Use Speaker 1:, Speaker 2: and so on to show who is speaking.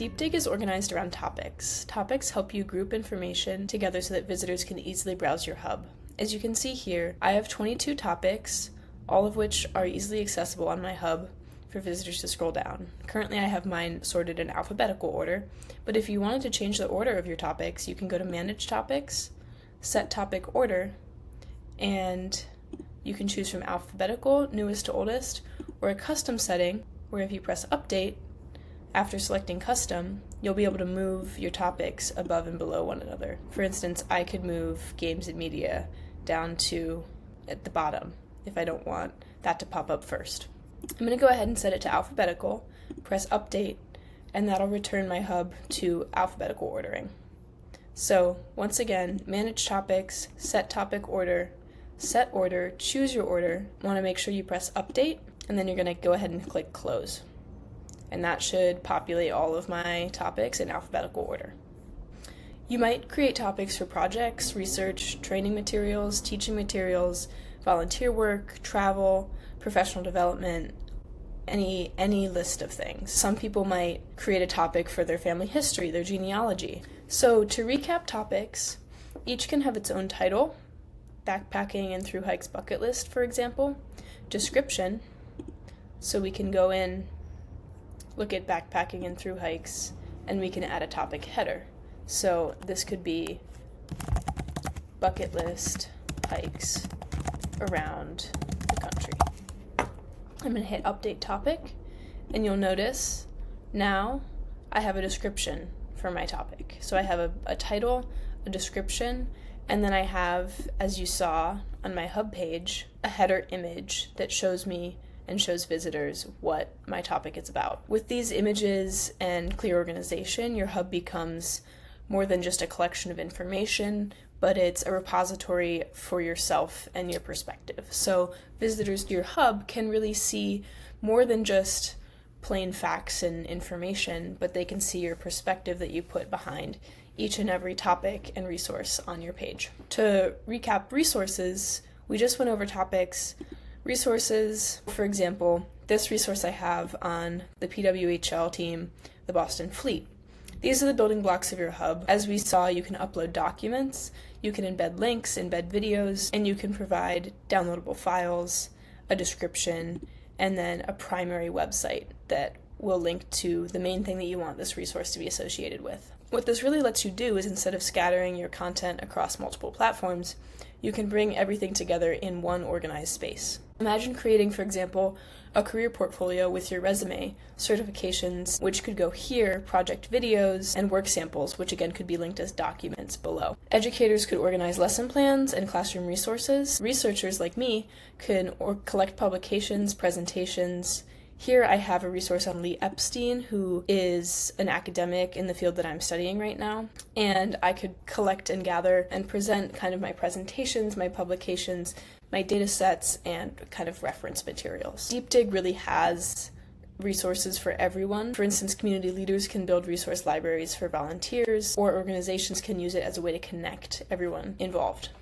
Speaker 1: DeepDiig is organized around topics. Topics help you group information together so that visitors can easily browse your hub. As you can see here, I have 22 topics, all of which are easily accessible on my hub for visitors to scroll down. Currently I have mine sorted in alphabetical order, but if you wanted to change the order of your topics, you can go to Manage Topics, Set Topic Order, and you can choose from alphabetical, newest to oldest, or a custom setting, where if you press Update, after selecting Custom, you'll be able to move your topics above and below one another. For instance, I could move Games and Media down to at the bottom if I don't want that to pop up first. I'm going to go ahead and set it to alphabetical, press Update, and that'll return my hub to alphabetical ordering. So once again, Manage Topics, Set Topic Order, Set Order, choose your order. Want to make sure you press Update, and then you're going to go ahead and click Close. And that should populate all of my topics in alphabetical order. You might create topics for projects, research, training materials, teaching materials, volunteer work, travel, professional development, any list of things. Some people might create a topic for their family history, their genealogy. So to recap topics, each can have its own title, backpacking and through hikes bucket list, for example, description, so we can go in, look at backpacking and through hikes, and we can add a topic header. So this could be bucket list hikes around the country. I'm going to hit Update Topic, and you'll notice now I have a description for my topic. So I have a title, a description, and then I have, as you saw on my hub page, a header image that shows me and shows visitors what my topic is about. With these images and clear organization, your hub becomes more than just a collection of information, but it's a repository for yourself and your perspective. So visitors to your hub can really see more than just plain facts and information, but they can see your perspective that you put behind each and every topic and resource on your page. To recap resources, we just went over topics. Resources, for example, this resource I have on the PWHL team, the Boston Fleet. These are the building blocks of your hub. As we saw, you can upload documents, you can embed links, embed videos, and you can provide downloadable files, a description, and then a primary website that will link to the main thing that you want this resource to be associated with. What this really lets you do is, instead of scattering your content across multiple platforms, you can bring everything together in one organized space. Imagine creating, for example, a career portfolio with your resume, certifications, which could go here, project videos, and work samples, which again could be linked as documents below. Educators could organize lesson plans and classroom resources. Researchers like me can collect publications, presentations. Here I have a resource on Lee Epstein, who is an academic in the field that I'm studying right now, and I could collect and gather and present kind of my presentations, my publications, my data sets, and kind of reference materials. DeepDiig really has resources for everyone. For instance, community leaders can build resource libraries for volunteers, or organizations can use it as a way to connect everyone involved.